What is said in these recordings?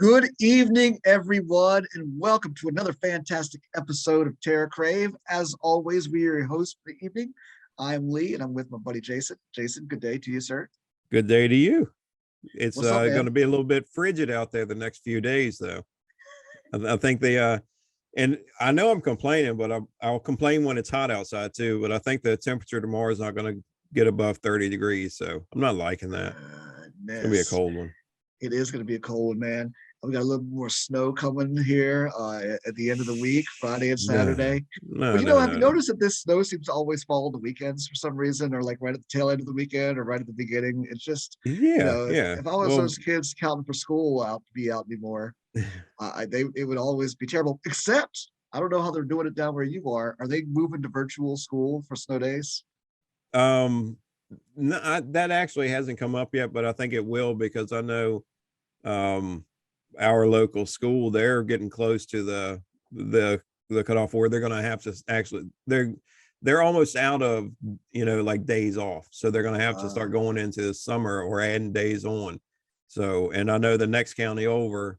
Good evening, everyone, and welcome to another fantastic episode of TerrorCrave. As always, we are your hosts for the evening. I'm Lee, and I'm with my buddy Jason. Jason, good day to you, sir. Good day to you. It's What's up, going to man? be a little bit frigid out there the next few days, though. I think and I know I'm complaining, but I'll complain when it's hot outside too. But I think the temperature tomorrow is not going to get above 30 degrees, so I'm not liking that. It's going to be a Goodness, cold one. it is going to be a cold, man. We got a little more snow coming here at the end of the week, Friday and No, Saturday. no, But no, have you no, no. noticed that this snow seems to always fall on the weekends for some reason, or like right at the tail end of the weekend, or right at the beginning? It's just, Yeah, yeah. if I was Well, those kids counting for school out to be out anymore, it would always be terrible. Except I don't know how they're doing it down where you are. Are they moving to virtual school for snow days? um, no, that actually hasn't come up yet, but I think it will because I know um our local school, they're getting close to the cutoff where they're going to have to actually they're almost out of like days off, so they're going to have to Uh, start going into the summer or adding days on. So, and I know the next county over,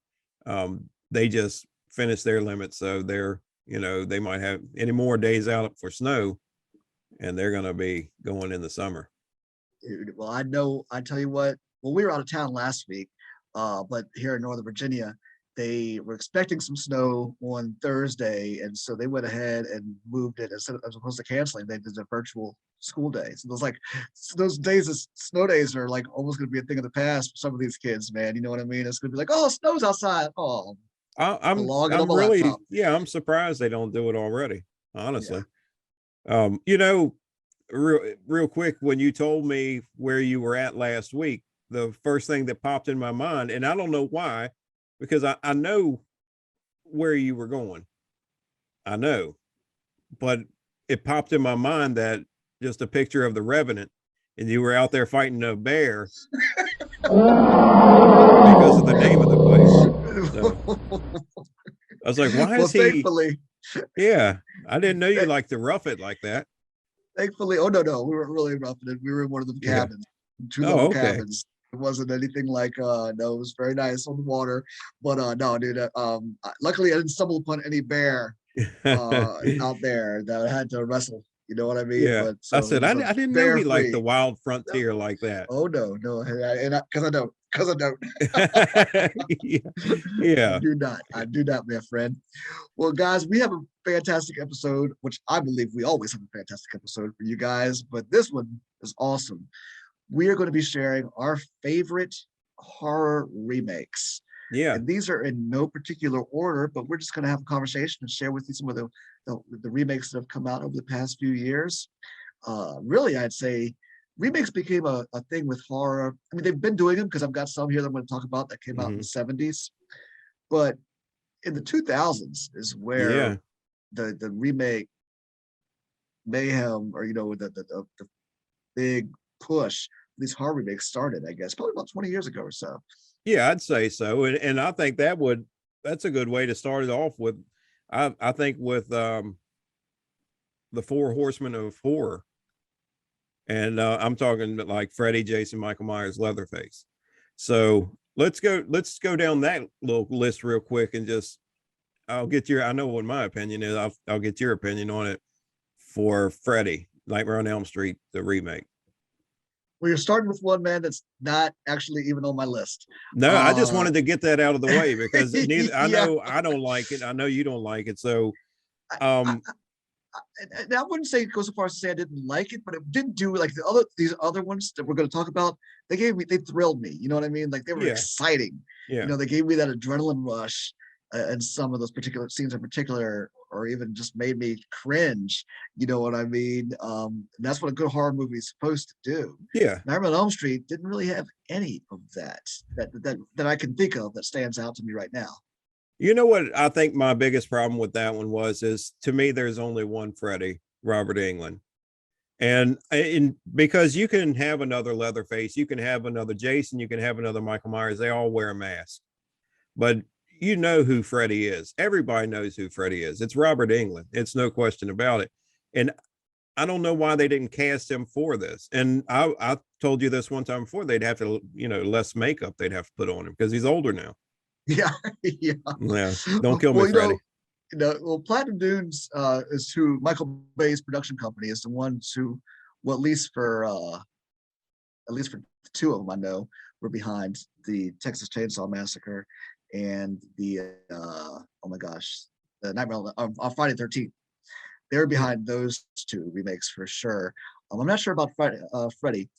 they just finished their limit, so they might have any more days out for snow, and they're going to be going in the summer. well, I know. I tell you what. Well, we were out of town last week, but here in Northern Virginia, they were expecting some snow on Thursday, and so they went ahead and moved it instead of as opposed to canceling. They did a virtual school day. So those days of snow days are like almost going to be a thing of the past for some of these kids, man. You know what I mean? It's going to be like, oh, snow's outside. Oh, I, the i'm log on i'm my really, laptop. yeah, I'm surprised they don't do it already, Yeah. honestly. um you know real quick, when you told me where you were at last week, the first thing that popped in my mind, and I don't know why, because I know where you were going. I know, but it popped in my mind that just a picture of the Revenant, and you were out there fighting a bear because of the name of the place. So I was like, why Well, is he? thankfully, Yeah, I didn't know you like to rough it like that. thankfully, oh no, we weren't really roughing it. We were in one of the Yeah. cabins, two Oh, level okay. cabins. It wasn't anything like no, it was very nice on the water. But no, dude, luckily I didn't stumble upon any bear out there that I had to wrestle. You know what I mean? Yeah. But I so it said, was a I didn't know bear he liked the free. wild No, frontier like that. oh no, and because I don't. Yeah. Yeah. I do not, my friend. Well, guys, we have a fantastic episode, which I believe we always have a fantastic episode for you guys, but this one is awesome. We are going to be sharing our favorite horror remakes. Yeah. And these are in no particular order, but we're just going to have a conversation and share with you some of the remakes that have come out over the past few years. Really, I'd say remakes became a thing with horror. I mean, they've been doing them because I've got some here that I'm going to talk about that came out in the Hmm. 70s. But in the 2000s is where Yeah. the remake mayhem, or the big push these horror remakes started, I guess, probably about 20 years ago or so. Yeah, I'd say so. And I think that's a good way to start it off with. I think with the Four Horsemen of Horror. And I'm talking like Freddy, Jason, Michael Myers, Leatherface. So let's go down that little list real quick, and just I'll get your, I know what my opinion is. I'll get your opinion on it. For Freddy, Nightmare on Elm Street, the remake. Well, you're starting with one, man, that's not actually even on my list. No, I just Uh wanted to get that out of the way because neither, I yeah, know I don't like it. I know you don't like it. So I, I, um and I wouldn't say go so far as to say I didn't like it, but it didn't do like these other ones that we're going to talk about. They thrilled me. You know what I mean? Like they were yeah, exciting. yeah. They gave me that adrenaline rush, and some of those particular scenes in particular, or even just made me cringe. You know what I mean? And that's what a good horror movie is supposed to do. Yeah. Nightmare on Elm Street didn't really have any of that I can think of that stands out to me right now. You know what I think my biggest problem with that one was, is to me there's only one Freddy, Robert Englund. And because you can have another Leatherface, you can have another Jason, you can have another Michael Myers, they all wear a mask. But you know who Freddy is. Everybody knows who Freddy is. It's Robert Englund. It's no question about it. And I don't know why they didn't cast him for this. And I told you this one time before, they'd have to, less makeup they'd have to put on him because he's older now. Yeah, yeah. Yeah, don't kill me, Well, Freddie. well, Platinum Dunes is who Michael Bay's production company is the ones who, well, at least for two of them I know were behind the Texas Chainsaw Massacre and the oh my gosh, the Nightmare on Friday the 13th. They were Yeah, behind those two remakes for sure. I'm not sure about Freddy,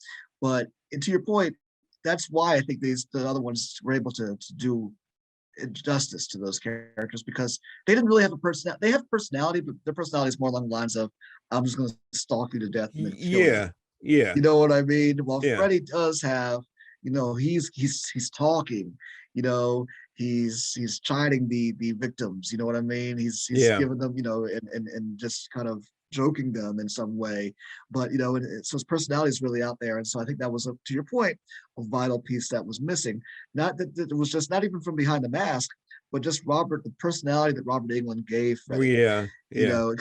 but to your point, that's why I think the other ones were able to do justice to those characters because they didn't really have a personality. They have personality, but their personality is more along the lines of "I'm just going to stalk you to death and then kill you." yeah, yeah, You know what I mean? While yeah, Freddie does have, he's talking, you know, he's chiding the victims. You know what I mean? He's yeah, giving them, and just kind of joking them in some way. But so his personality is really out there, and so I think that was to your point, a vital piece that was missing. Not that it was just not even from behind the mask, but just the personality that Robert Englund gave Freddie, yeah, you yeah, know,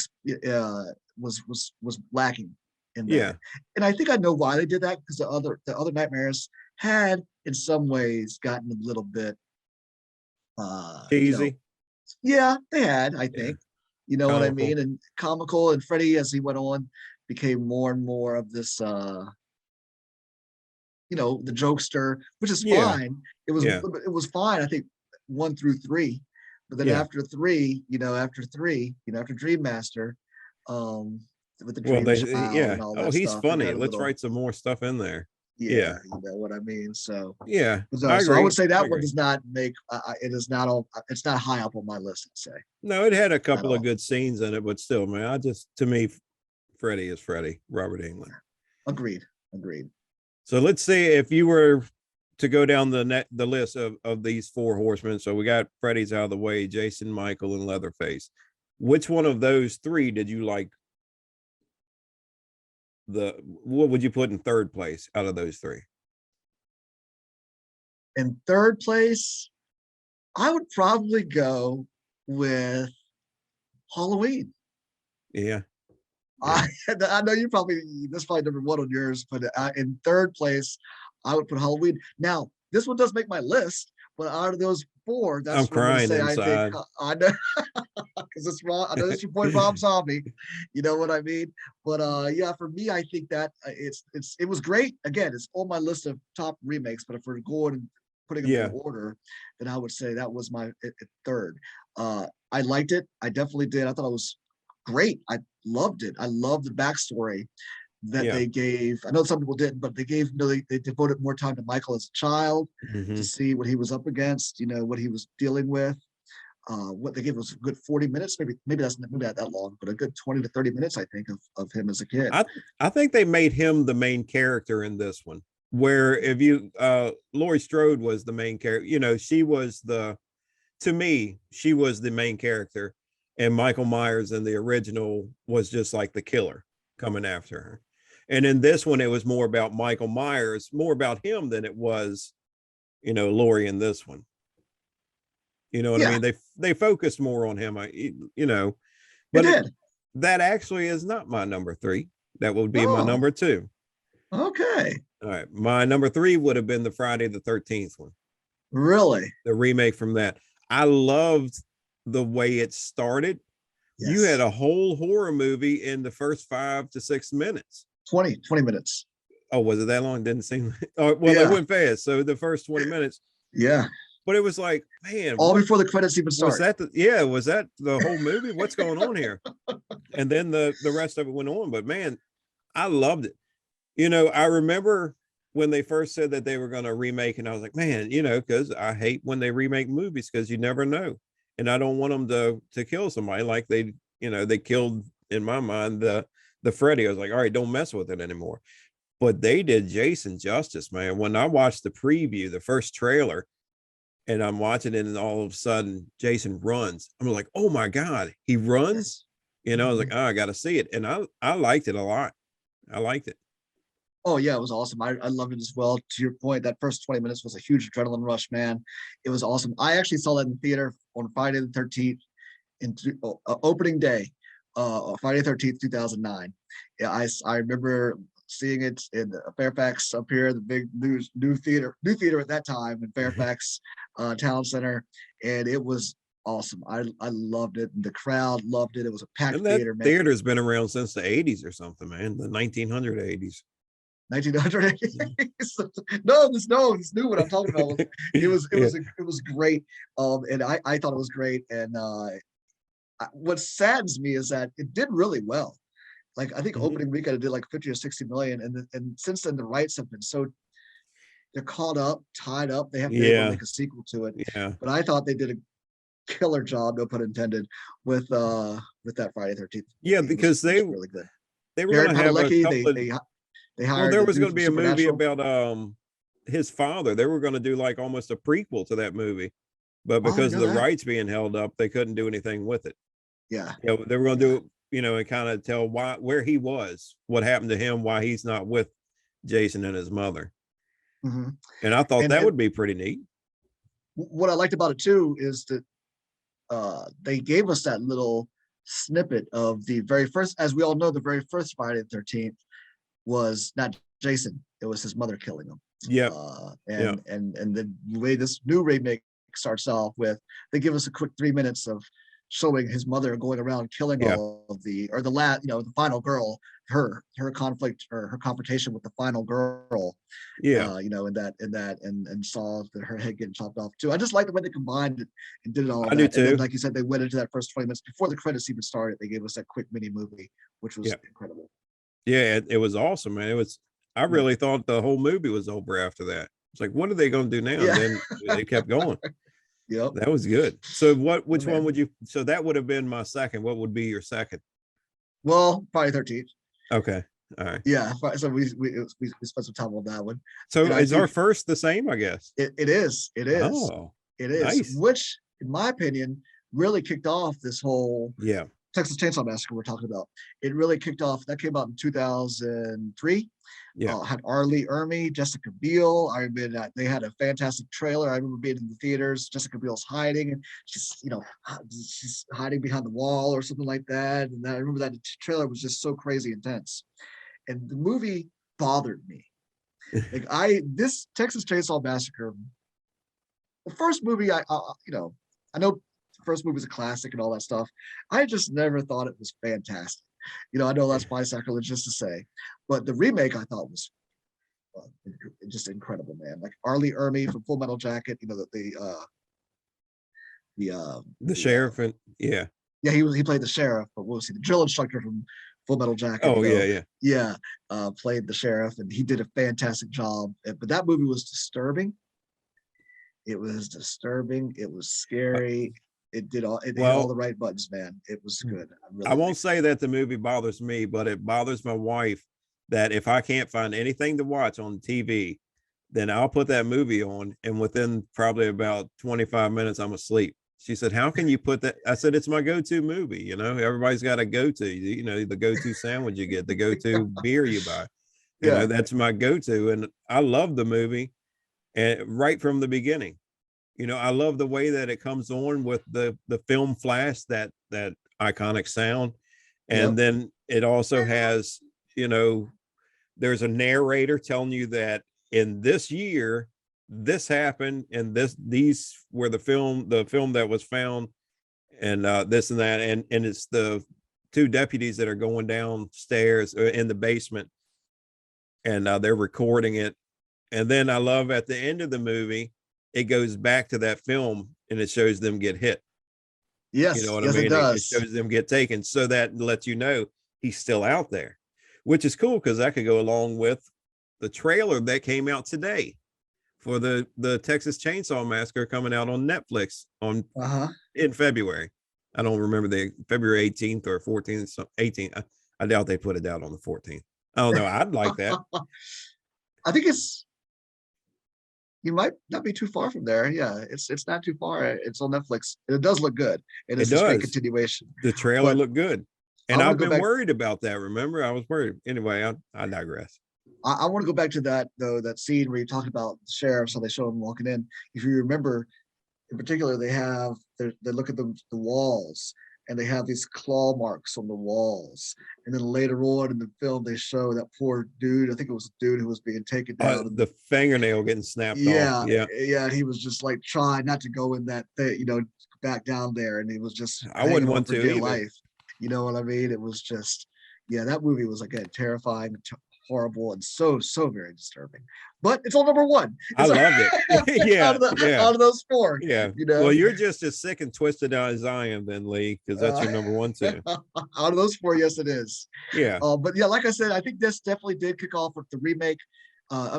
was lacking in that. yeah. And I think I know why they did that because the other nightmares had in some ways gotten a little bit uh you know Cheesy. yeah, they had, I Yeah, think, you know what I comical. mean, and comical, and Freddie as he went on became more and more of this the jokester, which is Yeah, fine. yeah, It was fine, I think, 1 through 3. But then yeah. after Dream Master, um with the Well, dream they, child and yeah. all Oh, that he's stuff, it funny. got a Let's little, write some more stuff in there. yeah, Yeah, you know what I mean. So, yeah. I so I would agree. say I that one agree. does not make it is not all it's not high up on my list, I'd say, No, it had a at couple of all. good scenes in it, but still, man, to me, Freddie is Freddie, Robert England. Agreed. Agreed. So let's see if you were to go down the list of these four horsemen. So we got Freddie's out of the way, Jason, Michael, and Leatherface. Which one of those three did you like? What would you put in third place out of those three? In third place, I would probably go with Halloween. Yeah, I yeah, I know you probably that's probably number one on yours, but in third place, I would put Halloween. Now, this one does make my list, but out of those four, I'm that's what I'm going to crying say. I think inside. I know because it's wrong. I know it's your point, Rob Zombie. You know what I mean? But yeah, for me, I think that it was great. Again, it's on my list of top remakes. But if we're going and putting them in Yeah, order, then I would say that was my third. I liked it. I definitely did. I thought it was great. I loved it. I loved the backstory that yeah. they gave. I know some people didn't, but they gave, they devoted more time to Michael as a child to Hmm. see what he was up against, what he was dealing with. What they gave was a good 40 minutes, maybe that's maybe not that long, but a good 20 to 30 minutes, I think, of him as a kid. I I think they made him the main character in this one. Where if you Laurie Strode was the main character, she was the to me, she was the main character, and Michael Myers in the original was just like the killer coming after her. And in this one, it was more about Michael Myers, more about him than it was, Laurie in this one. You know what I Yeah, mean? They focused more on him, it but did. that actually is not my number three. That would be my Oh, number two. okay. All right, my number three would have been the Friday the 13th one, Really? the remake from that. I loved the way it started. You had Yes. a whole horror movie in the first 5 to 6 minutes. 20 minutes. Oh, was it that long? Didn't seem like, oh, well, it Yeah. went fast. So the first 20 minutes, Yeah. but it was like, man, All what before the credits even was start. that? Yeah, was that the whole movie? What's going on here? And then the rest of it went on. But man, I loved it. I remember when they first said that they were going to remake, and I was like, man, because I hate when they remake movies because you never know, and I don't want them to kill somebody like they killed in my mind the Freddy. I was like, all right, don't mess with it anymore. But they did Jason justice, man. When I watched the preview, the first trailer, and I'm watching it, and all of a sudden Jason runs. I'm like, oh my god, he runs. Yes. I was like, Mhm. oh, I got to see it, and I liked it a lot. I liked it. Oh yeah, it was awesome. I loved it as well. To your point, that first 20 minutes was a huge adrenaline rush, man. It was awesome. I actually saw that in the theater on Friday the 13th, in opening day, Friday the 13th, 2009. Yeah, I remember seeing it in Fairfax up here, the big new theater at that time in Fairfax Town Center, and it was awesome. I loved it. The crowd loved it. It was a packed And that theater, man. theater's been around since the 80s or something, man. The 1980s. 1900. No, this knew what I'm talking about. It was Yeah. it was great. And I thought it was great. And what saddens me is that it did really well. Like I think Mhm. opening weekend it did like 50 or 60 million, and since then the rights have been so they're caught up, tied up. They haven't been able to Yeah. make a sequel to it. Yeah. But I thought they did a killer job, no pun intended, with that Friday 13th. Yeah, because they really good. were Jared going to have a Padalecki, couple of, they well, hired there the was dude going to from be a movie Supernatural. about his father. They were going to do like almost a prequel to that movie, but Oh, I because didn't of know the that. rights being held up, they couldn't do anything with it. Yeah. You know, they were going to do it, you know, and kind of tell where he was, what happened to him, why he's not with Jason and his mother. Mm-hmm. And I thought And that would be pretty neat. what I liked about it too is that they gave us that little snippet of the very first, as we all know, the very first Friday the 13th was not Jason, it was his mother killing him. Yep. And the way this new remake starts off with, they give us a quick 3 minutes of showing his mother going around killing all of the final girl, her conflict or her confrontation with the final girl. And saw that her head getting chopped off too. I just like the way they combined it and did it all. I do that. too. And then, like you said, they went into that first 20 minutes before the credits even started. They gave us that quick mini movie, which was incredible. Yeah, it was awesome, man. I really thought the whole movie was over after that. It's like, what are they going to do now? Yeah. And then they kept going. Yep. That was good. So which one would you, so that would have been my second. What would be your second? Well, Friday 13th. Okay. All right. Yeah. So we spent some time on that one. So is our first the same, I guess? It is. Oh, it is. Nice. Which, in my opinion, really kicked off this whole Texas Chainsaw Massacre we're talking about. It really kicked off. That came out in 2003. Yeah. Had R. Lee Ermey, Jessica Biel. I mean, they had a fantastic trailer. I remember being in the theaters. Jessica Biel's hiding, and she's hiding behind the wall or something like that. And I remember that trailer was just so crazy intense. And the movie bothered me. Like this Texas Chainsaw Massacre, the first movie, I know the first movie is a classic and all that stuff. I just never thought it was fantastic. I know that's my sacrilegious to say, but the remake I thought was just incredible, man. Like R. Lee Ermey from Full Metal Jacket, the sheriff and he played the sheriff, but what was he? The drill instructor from Full Metal Jacket. Oh Played the sheriff, and he did a fantastic job. But that movie was disturbing. It was disturbing. It was scary. It hit all the right buttons, man. It was good. I won't say that the movie bothers me, but it bothers my wife that if I can't find anything to watch on TV, then I'll put that movie on, and within probably about 25 minutes, I'm asleep. She said, "How can you put that?" I said, "It's my go-to movie. Everybody's got a go-to. The go-to sandwich you get, the go-to beer you buy. That's my go-to." And I love the movie, and right from the beginning. I love the way that it comes on with the film flash, that iconic sound. And then it also has, there's a narrator telling you that in this year, this happened, and these were the film that was found, and this and that. And it's the two deputies that are going downstairs in the basement, and they're recording it. And then I love at the end of the movie, it goes back to that film and it shows them get hit. Yes, you know what I mean? It does. It shows them get taken, so that lets you know he's still out there, which is cool because that could go along with the trailer that came out today for the Texas Chainsaw Massacre coming out on Netflix in February. I don't remember the February 18th or 14th, 18th. I doubt they put it out on the 14th. I don't know. I'd like that. I think you might not be too far from there. Yeah, it's not too far. It's on Netflix. It does look good. It is a straight continuation. The trailer looked good. And I've been worried about that. Remember, I was worried. Anyway, I digress. I want to go back to that, though, that scene where you talked about the sheriffs, how they show them walking in. If you remember, in particular, they look at the walls, and they have these claw marks on the walls. And then later on in the film, they show that poor dude. I think it was a dude who was being taken down. The fingernail getting snapped off. Yeah. And he was just like trying not to go in that thing, back down there, and he was just I wouldn't want for to dear either. life. You know what I mean? It was just, that movie was again terrifying, horrible, and so very disturbing. But it's on number one. I loved it. Yeah, out of those four. Yeah. Well, you're just as sick and twisted as I am, then, Lee, because that's your number one too. Out of those four, yes, it is. Yeah. But yeah, like I said, I think this definitely did kick off with the remake.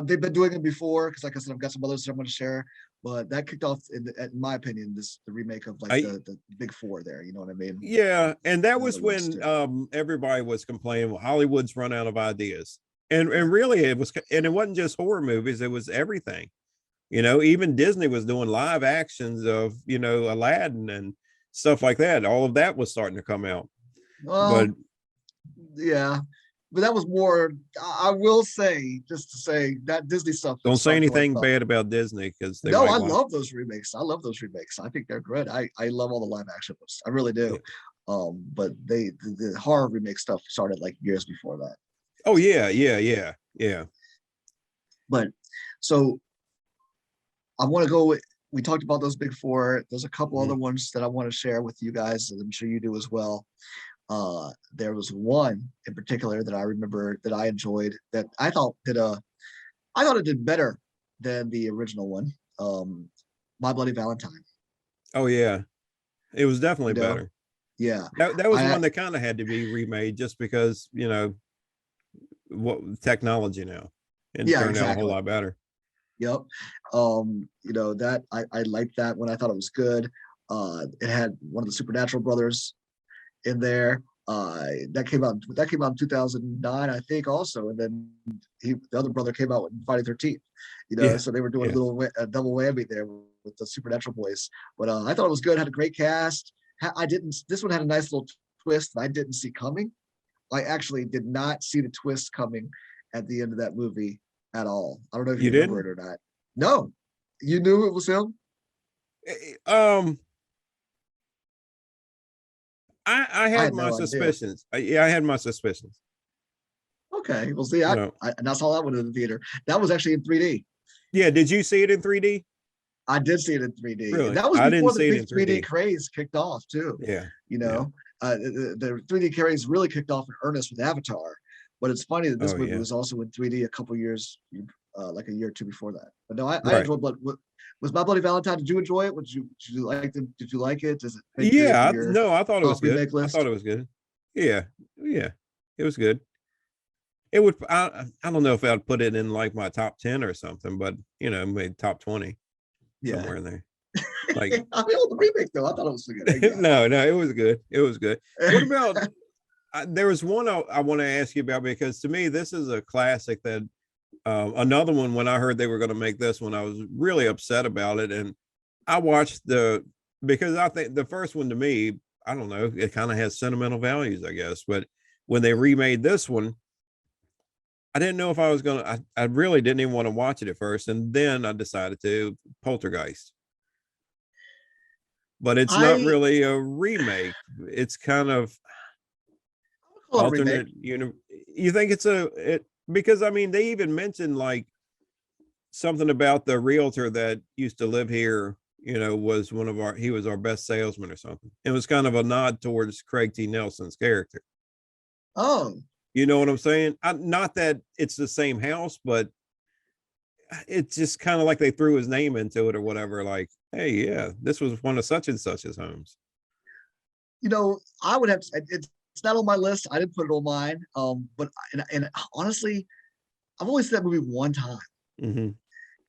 They've been doing it before because, like I said, I've got some others I'm going to share. But that kicked off, in my opinion, the remake of the big four there. You know what I mean? Yeah, and that was when everybody was complaining, well, Hollywood's run out of ideas. And really it was, and it wasn't just horror movies, it was everything. Even Disney was doing live actions of, Aladdin and stuff like that. All of that was starting to come out. But that was more, I will say, just to say that Disney stuff. Don't say anything bad about Disney, because I love those remakes. I think they're good. I love all the live action ones. I really do. Yeah. But the horror remake stuff started like years before that. Oh yeah. But so I want to go. We talked about those big four. There's a couple other ones that I want to share with you guys, and I'm sure you do as well. There was one in particular that I remember that I enjoyed, that I thought it did better than the original one. My Bloody Valentine. Oh yeah, it was definitely better. Yeah, that was one that kind of had to be remade just because what technology now, and turned out a whole lot better. Yep. That I liked that one. I thought it was good. It had one of the Supernatural brothers in there. That came out in 2009, I think, also. And then the other brother came out in Friday 13th. So they were doing a double whammy there with the Supernatural boys. But I thought it was good. Had a great cast. This one had a nice little twist that I didn't see coming. I actually did not see the twist coming at the end of that movie at all. I don't know if you remember it or not. No, you knew it was him. I had my suspicions. I had my suspicions. Okay, well, see, and I saw that one in the theater. That was actually in 3D. Yeah, did you see it in 3D? I did see it in 3D. Really? That was before the big 3D craze kicked off too. Yeah. The 3D craze really kicked off in earnest with Avatar. But it's funny that this movie was also in 3D a couple years, like a year or two before that. But no, I enjoyed. Was My Bloody Valentine? Did you enjoy it? Did you like it? Did you like it? Does it? I thought it was good. I thought it was good. Yeah, it was good. It would. I don't know if I'd put it in like my top 10 or something, but maybe top 20, somewhere in there. Like, I mean, the remake though, I thought it was good. No, it was good. It was good. What about? There was one I want to ask you about, because to me this is a classic that. Another one, when I heard they were going to make this one, I was really upset about it. And I watched because I think the first one, to me, I don't know, it kind of has sentimental values, I guess. But when they remade this one, I didn't know if I was going to, I really didn't even want to watch it at first. And then I decided to Poltergeist. But it's not really a remake. It's kind of alternate. You think it's because I mean, they even mentioned like something about the realtor that used to live here, was he was our best salesman or something. It was kind of a nod towards Craig T. Nelson's character. Oh, you know what I'm saying? Not that it's the same house, but it's just kind of like they threw his name into it or whatever. Like, hey, yeah, this was one of such and such's homes. I would have to, it's not on my list. I didn't put it on mine. But honestly, I've only seen that movie one time. Mm-hmm.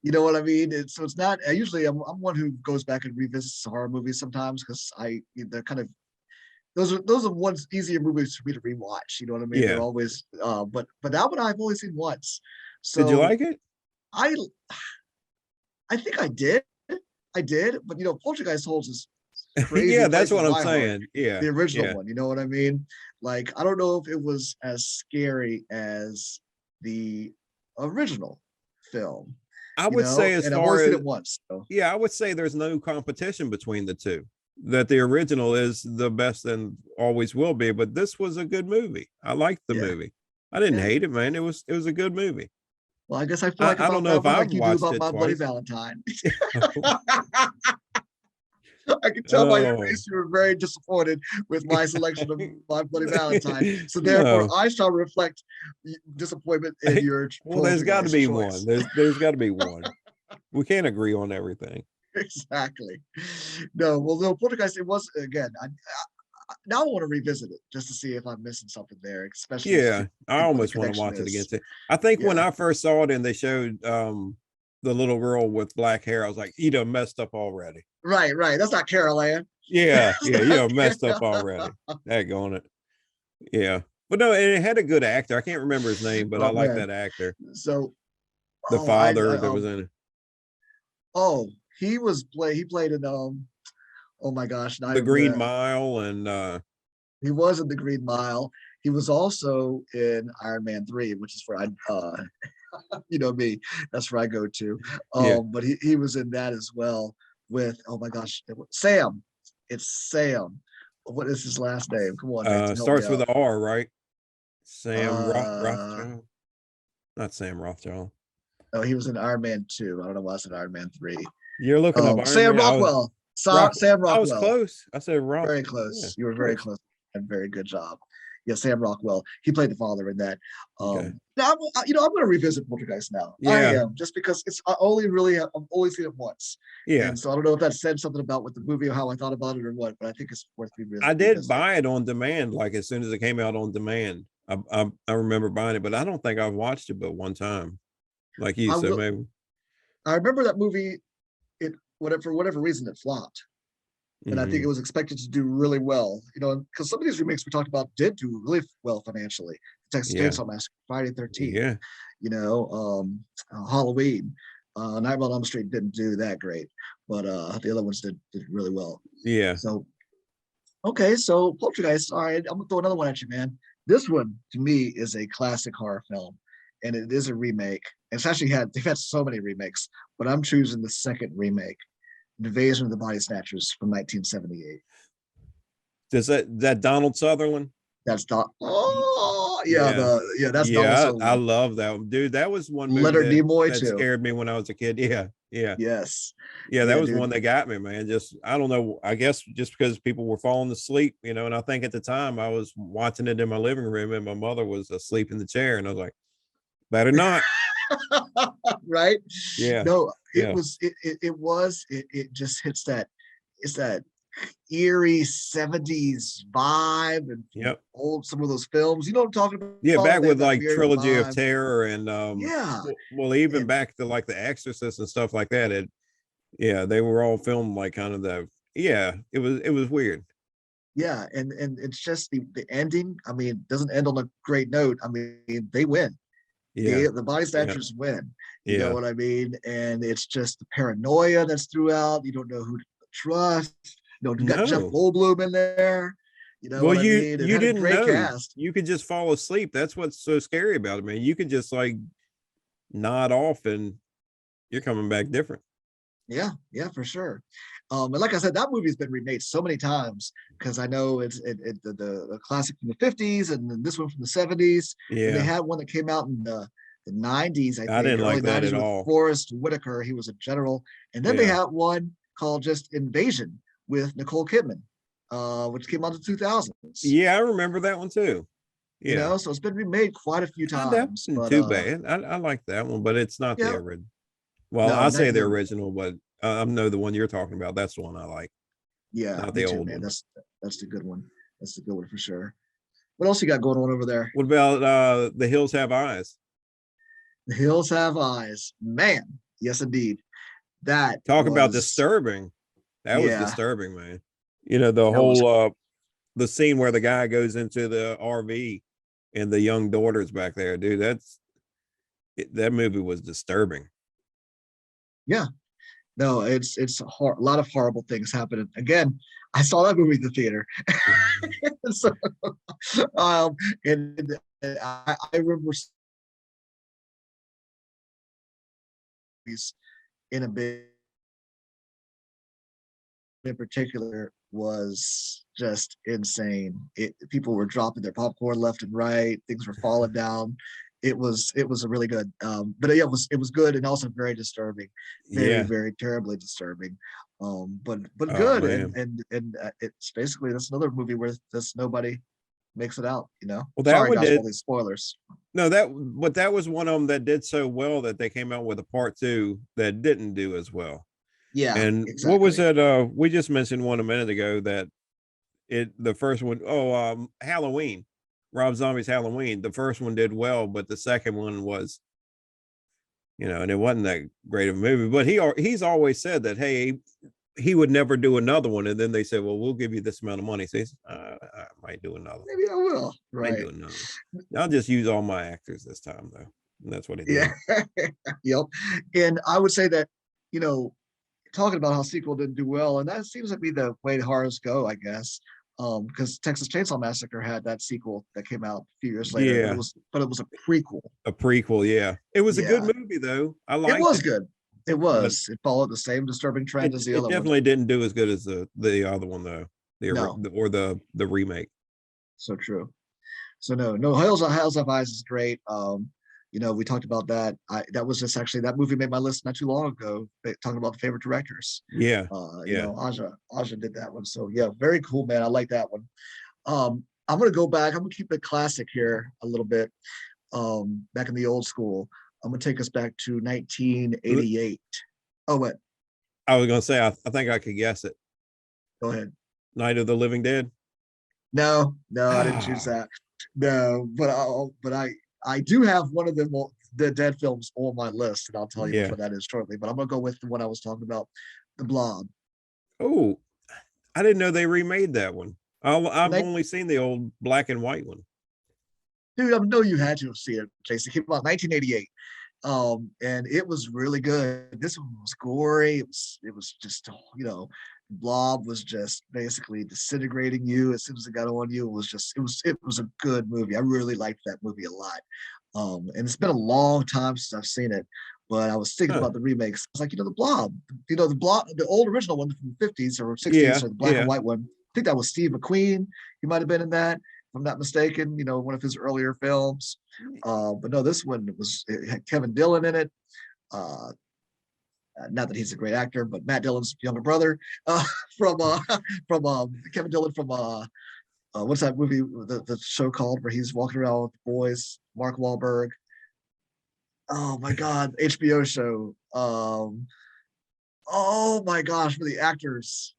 You know what I mean? So it's not. Usually, I'm one who goes back and revisits horror movies sometimes because they're kind of those are ones easier movies for me to rewatch. You know what I mean? Yeah. They're always. But that one I've only seen once. So did you like it? I think I did. But Poltergeist holds is. Yeah, that's what I'm saying. Yeah, the original one. You know what I mean? Like, I don't know if it was as scary as the original film. I would say, as far as it once. So. Yeah, I would say there's no competition between the two. that the original is the best and always will be, but this was a good movie. I liked the Yeah, movie. I didn't yeah. hate it, man. It was a good movie. Well, I guess I feel like I don't about know that if one, I've like you do watched about it my Bloody twice. Valentine. I can tell by your Oh. face you were very disappointed with my selection of my Bloody Valentine. So therefore, No. I shall reflect disappointment in your Well, there's got to Poltergeist be one. choice. There's got to be one. We can't agree on everything. Exactly. No, well, no, Poltergeist. It was again. Now I want to revisit it just to see if I'm missing something there, especially Yeah, I think what the almost want to connection watch it is. again. I think when Yeah. I first saw it and they showed the little girl with black hair, I was like, you done messed up already. Right, right. That's not Carol Ann. Yeah, That's yeah, you not done messed up already. Daggone it. Yeah. But no, and it had a good actor. I can't remember his name, but I Oh like man. that actor. So The I father that was in it. oh, he played in oh my gosh, now The Green Mile and he was in the Green Mile. He was also in Iron Man 3, which is where I you know me, that's where I go to. yeah. But he was in that as well with oh my gosh, Sam. It's Sam. What is his last name? Come on, Nathan, help me Starts with out. an R, right? Sam Uh Rothschild. Not Sam Rothschild. oh, he was in Iron Man 2. I don't know why I said Iron Man 3. You're looking up Iron Sam Man. Rockwell. Rock. Sam I was Rockwell. close. I said Rock. Very Yeah, close. You were very close. close. And very good job. Yeah, Sam Rockwell. He played the father in that. Okay. Now, I'm going to revisit Poltergeist now. I Yeah. am just because I've only seen it once, Yeah. and so I don't know if that said something about with the movie or how I thought about it or what. But I think it's worth I did revisiting. buy it on demand, like as soon as it came out on demand. I remember buying it, but I don't think I've watched it but one time, like you. I So will. maybe. I remember that movie. It whatever for whatever reason it flopped, and I think it Mm, was expected to do really well. You know, because some of these remakes we talked about did do really well financially. Texas yeah. Chainsaw Massacre, Friday 13th, Yeah. you know, Halloween. Nightmare on Elm Street didn't do that great, but the other ones did really well. Yeah. So okay, so Poltergeist. All right, I'm gonna throw another one at you, man. This one to me is a classic horror film, and it is a remake. It's actually they've had so many remakes, but I'm choosing the second remake, Invasion of the Body Snatchers from 1978. Does that Donald Sutherland? That's oh yeah, Yeah. that's Donald Yeah, I Sutherland. love that one. Dude, that was one movie Leonard that Nimoy that too. scared me when I was a kid. Yeah. Yeah. Yes. Yeah, that Yeah, was one dude. that got me, man. Just I don't know. I guess just because people were falling asleep, and I think at the time I was watching it in my living room and my mother was asleep in the chair, and I was like, better not. Right? Yeah. No, it Yeah. was it just hits that it's that eerie 70s vibe and Yep. old some of those films. You know what I'm talking Yeah, about? back They have with that like weird Trilogy of vibe. Terror and Yeah. well, even And back to like The Exorcist and stuff like that. Yeah, they were all filmed like kind of it was weird. yeah, and it's just the ending. I mean, it doesn't end on a great note. I mean, they win. Yeah. The body Yeah. snatchers win. You know Yeah. what I mean? And it's just the paranoia that's throughout. You don't know who to trust. You know, you got Jeff No. Goldblum in there. You know Well, what I you mean? It you had a didn't great know. cast. You could just fall asleep. That's what's so scary about it, man. You could just like nod off and you're coming back different. Yeah, yeah, for sure. And like I said, that movie's been remade so many times because I know the classic from the 50s and then this one from the 70s. And they Yeah. had one that came out in the 90s, I I think, didn't early like that 90s at with all. Forrest Whitaker. He was a general. And then they Yeah. had one called just Invasion with Nicole Kidman, which came out in the 2000s. Yeah, I remember that one too. You Yeah. know, so it's been remade quite a few That times. wasn't But too bad. I like that one, but it's not the yeah, original. Well, no, I not say the the original, but I know the one you're talking about. That's the one I like, yeah, not me the too, old man. one. That's the good one. That's the good one for sure. What else you got going on over there? What about The Hills Have Eyes? The Hills Have Eyes. Man, yes, indeed. That Talk about was, disturbing. That was yeah, disturbing, man. The that was, whole the scene where the guy goes into the RV and the young daughter's back there, dude. That movie was disturbing. yeah. No, it's a lot of horrible things happening. Again, I saw that movie in the theater. So, um, and I remember in a big in particular was just insane. People were dropping their popcorn left and right. Things were falling down. It was a really good. But yeah, it was good and also very disturbing, very Yeah. very terribly disturbing. But Oh good, and man. it's basically that's another movie where this nobody makes it out. Well, that Sorry one guys for did. all these spoilers. No, that was one of them that did so well that they came out with a part two that didn't do as well. Yeah, And what was exactly. that? We just mentioned one a minute ago that the first one, Halloween, Rob Zombie's Halloween. The first one did well, but the second one was, and it wasn't that great of a movie. But he's always said that, hey, he would never do another one. And then they said, well, we'll give you this amount of money. So he's, I might do another one. Maybe I will. Might Right. do another one. I'll just use all my actors this time, though. And that's what he Yeah. did. Yep. And I would say that, you know, talking about how sequel didn't do well, and that seems to be the way horrors go, I guess. Because Texas Chainsaw Massacre had that sequel that came out a few years later, but it Yeah, was but it was a prequel. a prequel. Yeah, it was a good Yeah, movie, though. I it liked was it, good. It but was. It followed the same disturbing trend as the it other one. definitely didn't do as good as the other one, though. No, The remake. so true. So no, Hills of Eyes is great. We talked about that. That was just actually that movie made my list not too long ago. Talking about the favorite directors. Yeah, yeah. Aja did that one. So yeah, very cool, man. I like that one. I'm gonna go back. I'm gonna keep it classic here a little bit. Back in the old school. I'm gonna take us back to 1988. Oh wait, I was gonna say I think I could guess it. go ahead. Night of the Living Dead. No, I didn't choose that. No, but I do have one of the dead films on my list, and I'll tell you which Yeah. one that is shortly. But I'm gonna go with the one I was talking about, the Blob. Oh, I didn't know they remade that one. I've Like, only seen the old black and white one. dude, I know you had to have seen it, Jason. It came out 1988. And it was really good. This one was gory. It was just, Blob was just basically disintegrating you as soon as it got on you. It was a good movie. I really liked that movie a lot. And it's been a long time since I've seen it, but I was thinking Huh. about the remakes. I was like, the Blob, the old original one from the 50s or 60s, Yeah, or the black and yeah. white one. I think that was Steve McQueen. He might have been in that, if I'm not mistaken, one of his earlier films. But no, this one it had Kevin Dillon in it. Uh, Not that he's a great actor, but Matt Dillon's younger brother, from from Kevin Dillon from what's that movie, the show called where he's walking around with the boys, Mark Wahlberg. Oh my God, HBO show. Oh my gosh, for the actors.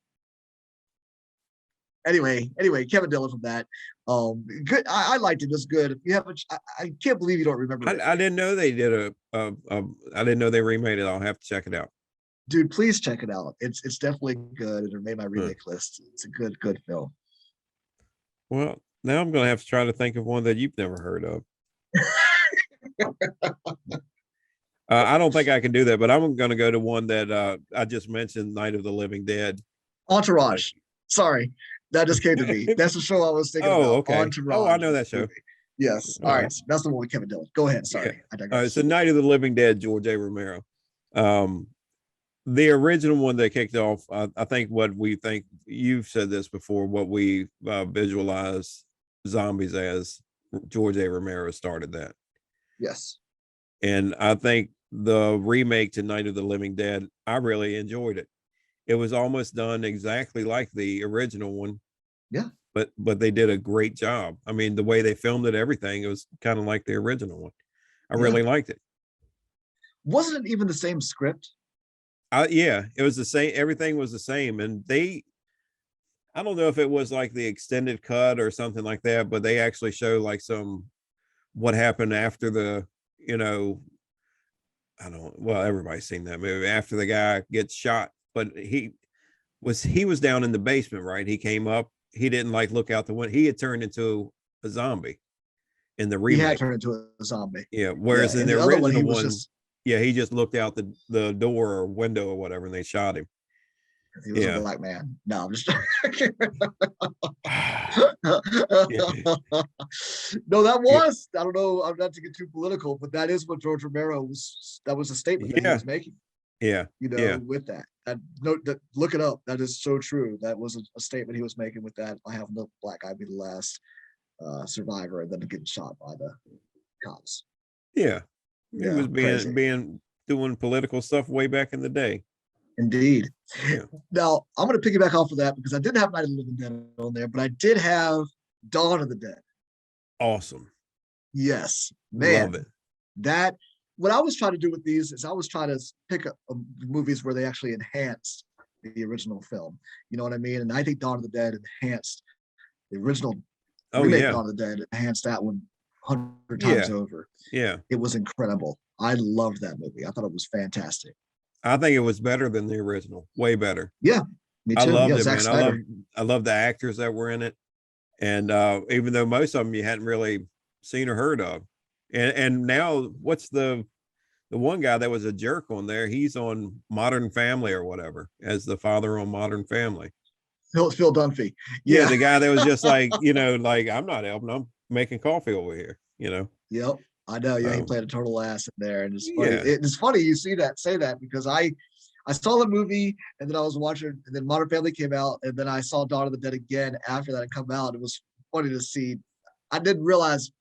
Anyway, Kevin Dillon from that. Good. I liked it. It was good. If you haven't, I can't believe you don't remember it, I didn't know they did I didn't know they remade it. I'll have to check it out. dude. Please check it out. It's definitely good, and it made my Huh. remake list. It's a good film. Well, now I'm gonna have to try to think of one that you've never heard of. I don't think I can do that, but I'm gonna go to one that I just mentioned, Night of the Living Dead. Entourage. Sorry, that just came to me. That's the show I was thinking Oh, about. okay. Oh, I Entourage know was that the show. movie. Yes. All All right. right. That's the one with Kevin Dillon. Go ahead. Yeah. Sorry, I All right. digress. So Night of the Living Dead, George A. Romero. Um, the original one that kicked off, I think what we think, you've said this before, what we visualize zombies as, George A. Romero started that. Yes. And I think the remake to Night of the Living Dead, I really enjoyed it. It was almost done exactly like the original one, Yeah. but they did a great job. I mean, the way they filmed it, everything, it was kind of like the original one. I Yeah. really liked it. Wasn't it even the same script? Yeah, it was the same. Everything was the same, and I don't know if it was like the extended cut or something like that, but they actually show like what happened after you know, well, everybody's seen that movie, after the guy gets shot, but he was down in the basement, right? He came up, he didn't like look out the window. He had turned into a zombie in the He had remake. turned into a zombie. Yeah. Yeah. Whereas in And the the other one, he original was one, just yeah, he just looked out the door or window or whatever, and they shot him. he was a Yeah. black man. No, I'm just Yeah. no, that Yeah. was, I don't know, I'm not to get too political, but that is what George Romero was, that was a statement that he Yeah. was making, Yeah. Yeah. with that. that note, that look it up. That is so true. That was a statement he was making with that. I have no black guy be the last survivor and then getting shot by the cops. Yeah. He Yeah, was crazy. doing political stuff way back in the day. Indeed. Yeah. Now I'm going to piggyback off of that because I didn't have Night of the Living Dead on there, but I did have Dawn of the Dead. Awesome. Yes, man. Love it. That what I was trying to do with these is I was trying to pick up movies where they actually enhanced the original film. You know what I mean? And I think Dawn of the Dead enhanced the original remake. Dawn of the Dead enhanced that one 100 times over. Yeah. It was incredible. I loved that movie. I thought it was fantastic. I think it was better than the original. Way better. Yeah, me too. I loved yeah, it, Zack man. Snyder. I love the actors that were in it. And even though most of them you hadn't really seen or heard of. And now what's the one guy that was a jerk on there? He's on Modern Family or whatever as the father on Modern Family. Phil Dunphy. Yeah, the guy that was just like, like I'm not helping, I'm making coffee over here, Yep, I know. Yeah, he played a total ass in there, and it's funny. Yeah. It's funny you say that because I saw the movie and then I was watching, and then Modern Family came out, and then I saw Dawn of the Dead again after that had come out. It was funny to see. I didn't realize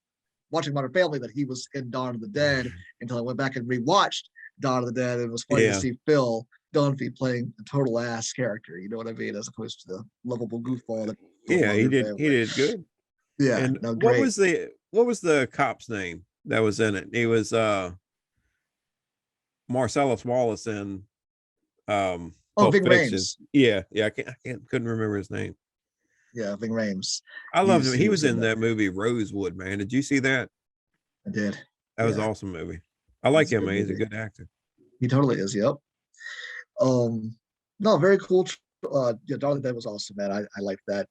watching Modern Family that he was in Dawn of the Dead until I went back and rewatched Dawn of the Dead. It was funny to see Phil Dunphy playing the total ass character. You know what I mean, as opposed to the lovable goofball. That he did good. Yeah, and no, what was the cop's name that was in it? He was Marcellus Wallace in Ving Rhames. Yeah, I couldn't remember his name. Yeah, Ving Rhames. I loved him. He was in that movie Rosewood, man. Did you see that? I did. That was an awesome movie. I like him, man. He's a good actor. He totally is. Yep. No, very cool. Yeah, Dawn of the Dead was awesome, man. I like that.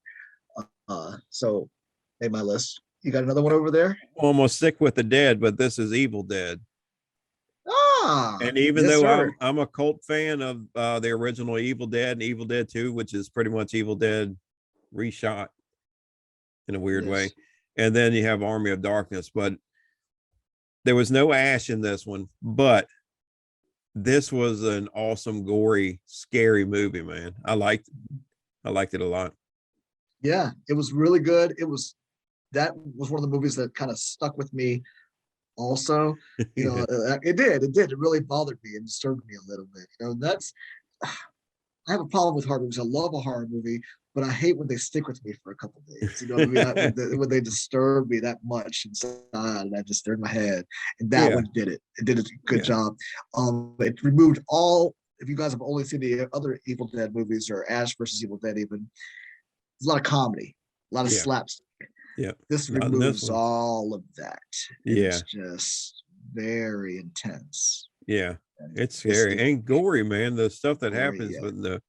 So made my list. You got another one over there? Almost sick with the dead, but this is Evil Dead. And even though I'm a cult fan of the original Evil Dead and Evil Dead 2, which is pretty much Evil Dead reshot in a weird way. And then you have Army of Darkness, but there was no Ash in this one, but this was an awesome, gory, scary movie, man. I liked it a lot. Yeah, it was really good. That was one of the movies that kind of stuck with me also. It did. It really bothered me and disturbed me a little bit. I have a problem with horror movies. I love a horror movie, but I hate when they stick with me for a couple of days. You know what I mean? When they disturb me that much inside, and I disturbed my head. And that one did it. It did a good job. It removed all. If you guys have only seen the other Evil Dead movies or Ash versus Evil Dead, even there's a lot of comedy, a lot of slapstick. Yeah, this removes all of that. It's just very intense. Yeah, it's scary and gory, man. The stuff that happens with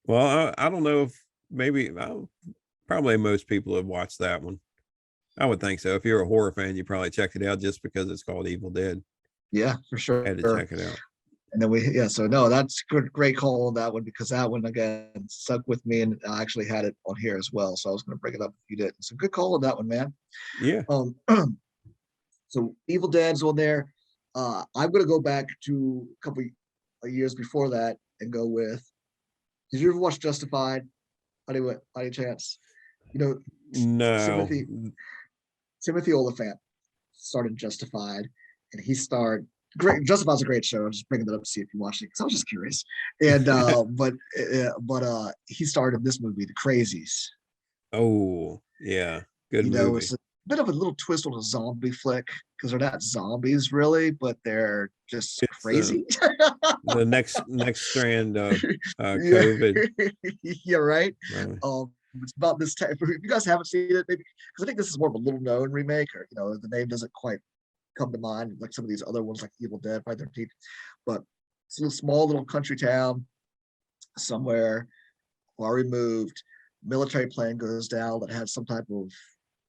I don't know if probably most people have watched that one. I would think so. If you're a horror fan, you probably checked it out just because it's called Evil Dead. Yeah, for sure. I had to check it out. And then so no, that's great call on that one, because that one again stuck with me, and I actually had it on here as well. So I was going to bring it up if you did. So good call on that one, man. Yeah. So Evil Dead's on there. I'm going to go back to a couple of years before that and go with. Did you ever watch Justified? By any chance? No. Timothy Olyphant started Justified, and he starred. Great, Justified's a great show. I'm just bringing that up to see if you watched it because I was just curious. And but he starred in this movie, The Crazies. Oh yeah, good movie. It's a bit of a little twist on a zombie flick because they're not zombies really, but they're just crazy. The next strand of COVID. Yeah, right. It's about this type. If you guys haven't seen it, maybe because I think this is more of a little known remake, or the name doesn't quite come to mind like some of these other ones like Evil Dead, Friday the 13th. But it's a small little country town somewhere far removed. Military plane goes down that had some type of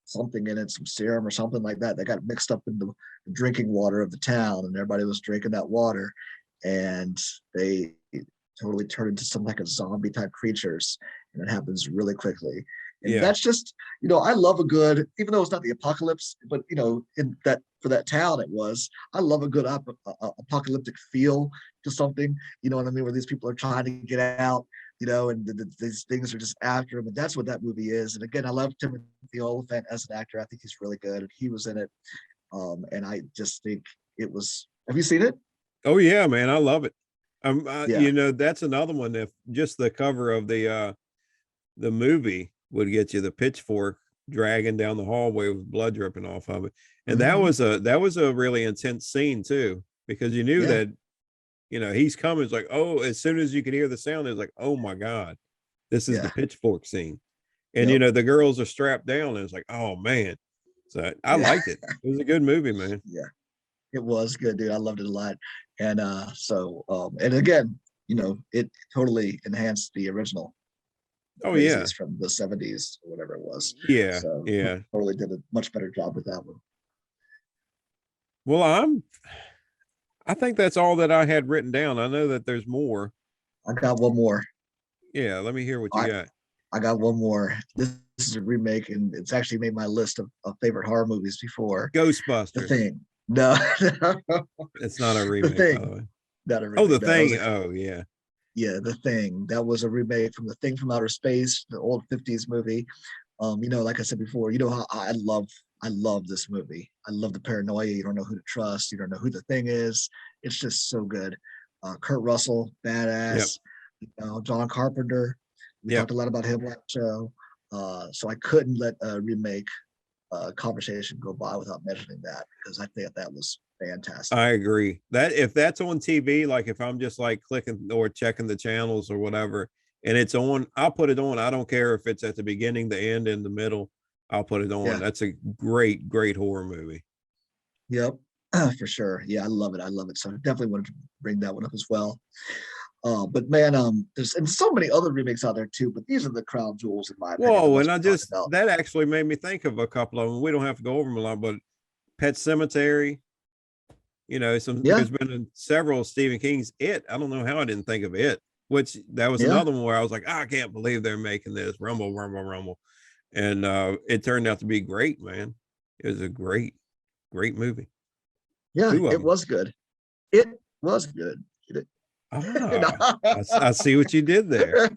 something in it, some serum or something like that. That got mixed up in the drinking water of the town, and everybody was drinking that water, and they totally turn into some like a zombie type creatures, and it happens really quickly. And that's just, I love a good, even though it's not the apocalypse, but in that for that town it was. I love a good apocalyptic feel to something, you know what I mean, where these people are trying to get out, you know, and these things are just after him. And that's what that movie is. And again, I love Timothy Olyphant as an actor. I think he's really good. And he was in it. And I just think it was, have you seen it? Oh yeah, man, I love it. Yeah. You know, that's another one. If just the cover of the movie would get you, the pitchfork dragging down the hallway with blood dripping off of it. And Mhm. that was a really intense scene too, because you knew Yeah. that, you know, he's coming. It's like, oh, as soon as you could hear the sound, it's like, oh my God, this is the Yeah. pitchfork scene. And you Yep. know, the girls are strapped down, and it's like, oh man. So I Yeah. liked it. It was a good movie, man. Yeah. It was good, dude. I loved it a lot. And and again, you know, it totally enhanced the original, the Oh yeah. crazies from the 70s or whatever it was. Yeah. So Yeah. totally did a much better job with that one. Well, I think that's all that I had written down. I know that there's more. I got one more. Yeah, let me hear what you I got. I got one more. This is a remake, and it's actually made my list of favorite horror movies before. The Ghostbusters. Thing. No, It's not a The remake, by the Thing. way. Not a Oh, the remake. No, that was thing. a Oh, yeah. yeah, The Thing. That was a remake from The Thing from Outer Space, the old 50s movie. You know, like I said before, you know how I love this movie. I love the paranoia. You don't know who to trust. You don't know who the thing is. It's just so good. Kurt Russell, Yep. badass. You know, John Carpenter. We Yep. talked a lot about him last show. So I couldn't let a remake conversation go by without mentioning that because I think that was fantastic. I agree. That if that's on TV, like if I'm just like clicking or checking the channels or whatever, and it's on, I'll put it on. I don't care if it's at the beginning, the end, in the middle. I'll put it on. Yeah. That's a great, great horror movie. Yep. For sure. Yeah, I love it. I love it. So I definitely wanted to bring that one up as well. But man, there's and so many other remakes out there too. But these are the crown jewels in my opinion, the Whoa, ones and I we talked just about. that actually made me think of a couple of them. We don't have to go over them a lot, but Pet Cemetery, you know, Yeah, there's been several Stephen King's. I don't know how I didn't think of it, which that was yeah, another one where I was like, I can't believe they're making this rumble, rumble, rumble. And it turned out to be great, man. It was a great, great movie. yeah. Two of It them. was good. It was good. Ah, I see what you did there.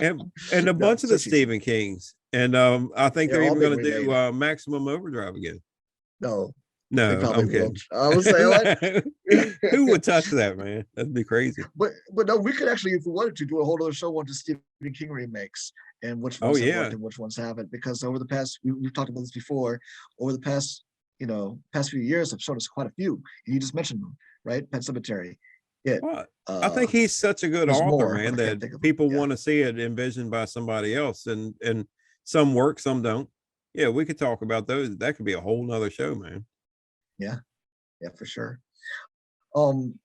And a No, bunch of so the cheesy. Stephen Kings. And I think They're they're all even being going to do remade. Maximum Overdrive again. No, they No, probably I'm will. kidding. I was saying what? Who would touch that, man? That'd be crazy. But no, we could actually, if we wanted to, do a whole other show on just Stephen King remakes and which Oh ones have worked yeah. and which ones haven't. Because over the past, we've talked about this before. Over the past, past few years, have shown us quite a few. And you just mentioned them, right? Pet Cemetery. It. Well, I Uh, think he's such a good there's author, more, but man, I can't that think of them. people Yeah, want to see it envisioned by somebody else. And some work, some don't. Yeah, we could talk about those. That could be a whole nother show, man. yeah, yeah, for sure. Um,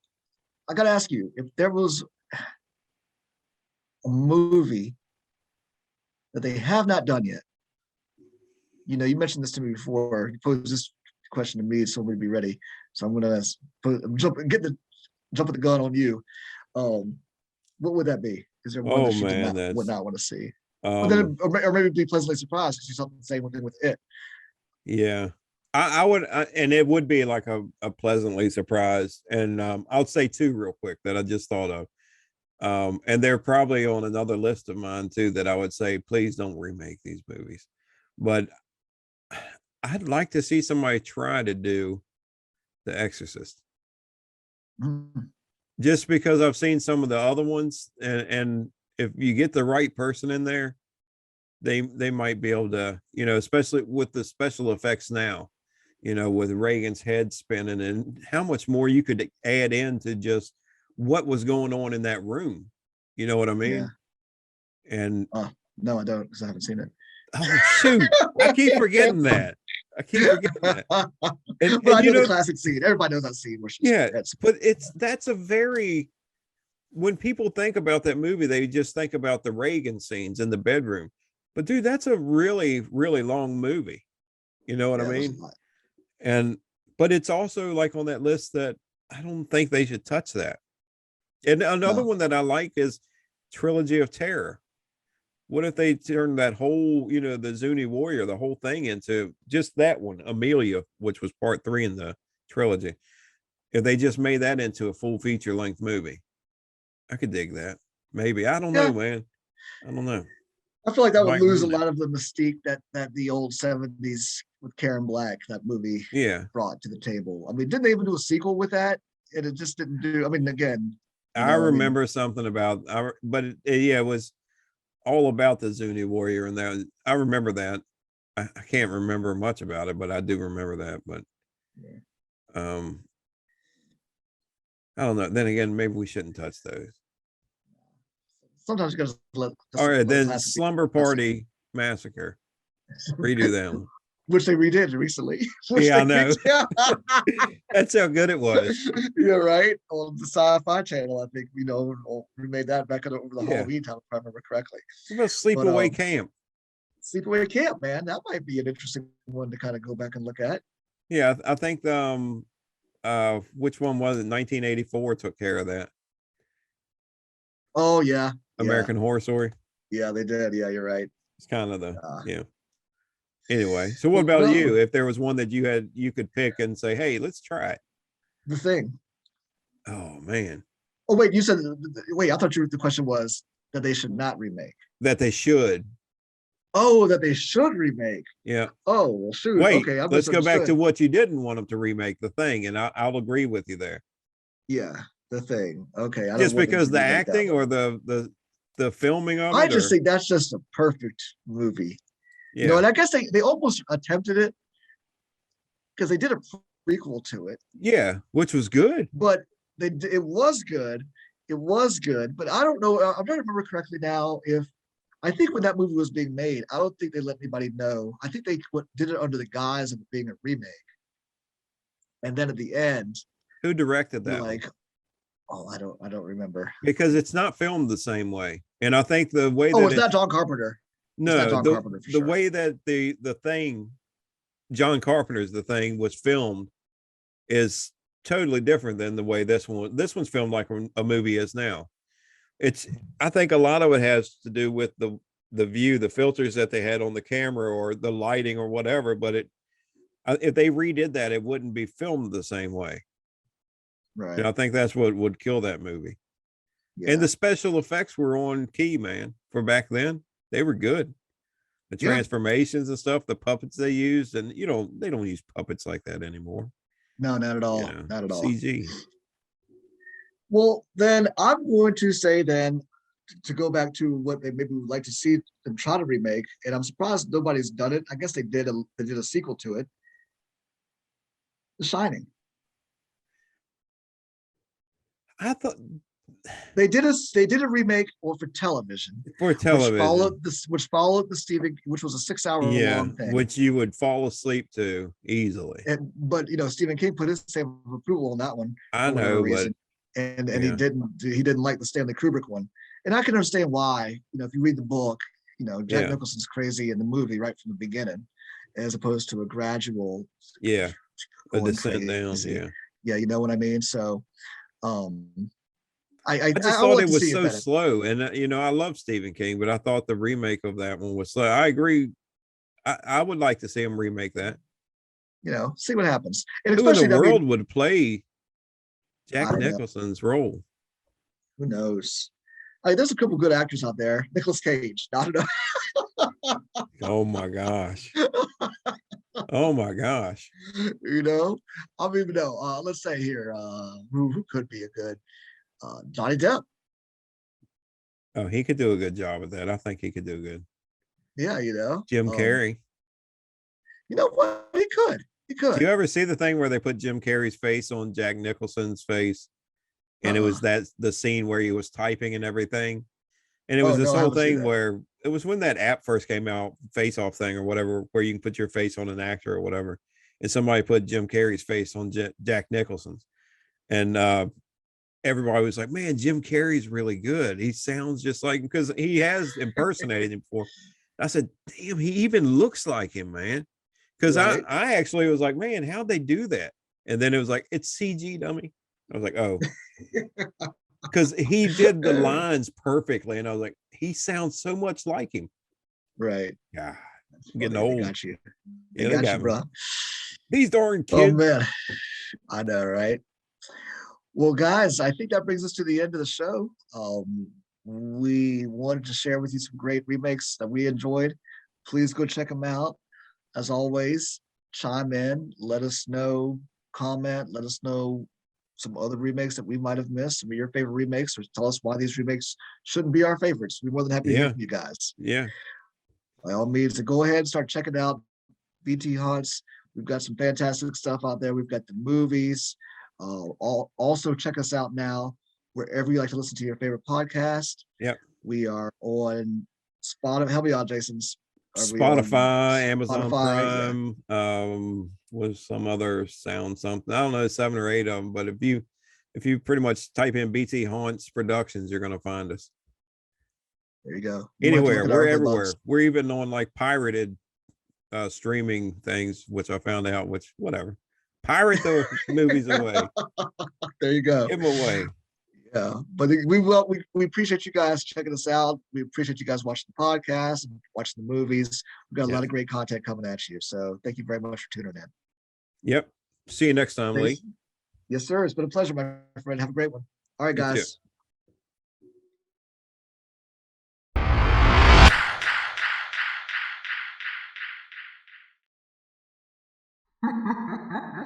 I gotta ask you if there was a movie that they have not done yet. You mentioned this to me before. You posed this question to me, so I'm gonna be ready. So I'm gonna jump at the gun on you. Um, what would that be? Is there one Oh that you man, would that's not want to see? But um then, or maybe be pleasantly surprised because you saw the same thing with it. yeah. I would and it would be like a pleasantly surprised. And I'll say two real quick that I just thought of. And they're probably on another list of mine too that I would say, please don't remake these movies. But I'd like to see somebody try to do The Exorcist. Mm, Just because I've seen some of the other ones, and if you get the right person in there, they might be able to, especially with the special effects now, with Reagan's head spinning and how much more you could add into just what was going on in that room. You know what I yeah. mean? And No, I don't because I haven't seen it. oh shoot, I keep forgetting that. I keep forgetting that. And But I you know the know, classic scene. Everybody knows that scene where she's yeah, that's but that's a very when people think about that movie, they just think about the Reagan scenes in the bedroom. But dude, that's a really, really long movie. You know what I yeah, it was a mean? lot. And but it's also like on that list that I don't think they should touch that. And another No, one that I like is Trilogy of Terror. What if they turned that whole, the Zuni warrior, the whole thing into just that one, Amelia, which was part 3 in the trilogy. If they just made that into a full feature length movie, I could dig that. Maybe. I don't know, Yeah, man. I don't know. I feel like that would Might lose a ruin it. lot of the mystique that the old '70s with Karen Black, that movie, Yeah. brought to the table. I mean, didn't they even do a sequel with that? And it just didn't do. I mean, again, I remember something about, but it was all about the Zuni warrior, and that I remember that. I can't remember much about it, but I do remember that. But yeah. um, I don't know. Then again, maybe we shouldn't touch those. Sometimes you gotta All right, let a then classic be Slumber classic. Party Massacre. Redo them. Which they redid recently. Which Yeah, they I know. That's how good it was. Yeah, right. On the Sci-Fi Channel, I think we made that back over the Yeah. Halloween time, if I remember correctly. What about But Sleepaway Camp? Sleepaway Camp, man, that might be an interesting one to kind of go back and look at. Yeah, I think which one was it? 1984 took care of that. Oh yeah, American Horror Story. yeah, they did. Yeah, you're right. It's kind of the Uh, yeah. Anyway, so what about you? If there was one that you could pick and say, hey, let's try it. The Thing. Oh man. Oh wait, you said wait. I thought the question was that they should not remake. That they should. Oh, that they should remake. Yeah. Oh well, shoot. Wait, Okay, I let's go back to misunderstood. what you didn't want them to remake, The Thing, and I'll agree with you there. Yeah, The Thing. Okay, I don't Just want them because to the remake that acting one. or the filming of I it, just or think that's just a perfect movie. yeah, And I guess they almost attempted it because they did a prequel to it, yeah, which was good. but it was good. It was good, but I don't know. I'm trying to remember correctly now. If I think when that movie was being made, I don't think they let anybody know. I think they did it under the guise of it being a remake, and then at the end, Who directed you're that one? like, oh, I don't remember. Because it's not filmed the same way, and I think the way Oh, that it's not John Carpenter. It's not no John Carpenter for the sure. way that the thing, John Carpenter's The Thing, was filmed is totally different than the way this one's filmed like a movie is now. It's I think a lot of it has to do with the view, the filters that they had on the camera or the lighting or whatever, but if they redid that, it wouldn't be filmed the same way. Right. And I think that's what would kill that movie. Yeah. And the special effects were on key, man. For back then, they were good. The Yeah. transformations and stuff, the puppets they used, and they don't use puppets like that anymore. No, not at all. Not at all. CG. Well, then I'm going to say then to go back to what they maybe would like to see them try to remake, and I'm surprised nobody's done it. I guess they did a sequel to it, The Shining. I thought They did a remake or for television, for television, which followed the Stephen, which was a 6 hour long thing, which you would fall asleep to easily. But Stephen King put his stamp of approval on that one I for whatever know, reason, and he didn't like the Stanley Kubrick one, and I can understand why. If you read the book, Jack Nicholson's crazy in the movie right from the beginning, as opposed to a gradual a descent crazy. down. Yeah, you know what I mean. So, I just thought it was so slow, and I love Stephen King, but I thought the remake of that one was slow. I agree. I would like to see him remake that. See what happens. And who in especially the world would play Jack know. Nicholson's role? Who knows? There's a couple good actors out there. Nicolas Cage. I don't know. Oh my gosh. Oh my gosh. I mean, no. Let's say here, who could be a good Johnny Depp. Oh, he could do a good job at that. I think he could do good. Yeah, Jim Carrey. You know what? He could. Do you ever see the thing where they put Jim Carrey's face on Jack Nicholson's face? And it was the scene where he was typing and everything. And it was this whole thing where it was when that app first came out, Face Off thing or whatever, where you can put your face on an actor or whatever. And somebody put Jim Carrey's face on Jack Nicholson's. And everybody was like, man, Jim Carrey's really good. He sounds just like, because he has impersonated him before. I said, damn, he even looks like him, man. Because I actually was like, man, how'd they do that? And then it was like, it's CG, dummy. I was like, oh, because he did the lines perfectly. And I was like, he sounds so much like him. Right. God, That's I'm getting funny. They old. got you. They Yeah, got you, me. bro. These darn Oh kids. man, I know, right? Well, guys, I think that brings us to the end of the show. We wanted to share with you some great remakes that we enjoyed. Please go check them out. As always, chime in, let us know, comment, let us know some other remakes that we might have missed, some of your favorite remakes, or tell us why these remakes shouldn't be our favorites. We're more than happy to hear from you guys. Yeah. By all means, go ahead and start checking out BT Hunts. We've got some fantastic stuff out there. We've got the movies. Also check us out now wherever you like to listen to your favorite podcast. Yep. We are on Spotify. Help me out, Jason. Spotify, Amazon Spotify? Prime, with some other sound something. I don't know, 7 or 8 of them. But if you pretty much type in BT Haunts Productions, you're gonna find us. There you go. Anywhere, we're everywhere. We're even on like pirated streaming things, which I found out, which whatever. Pirate the movies away. There you go. Give them away. Yeah, but we appreciate you guys checking us out. We appreciate you guys watching the podcast and watching the movies. We've got a lot of great content coming at you. So thank you very much for tuning in. Yep. See you next time, Lee. Yes, sir. It's been a pleasure, my friend. Have a great one. All right, guys. Ha ha ha ha!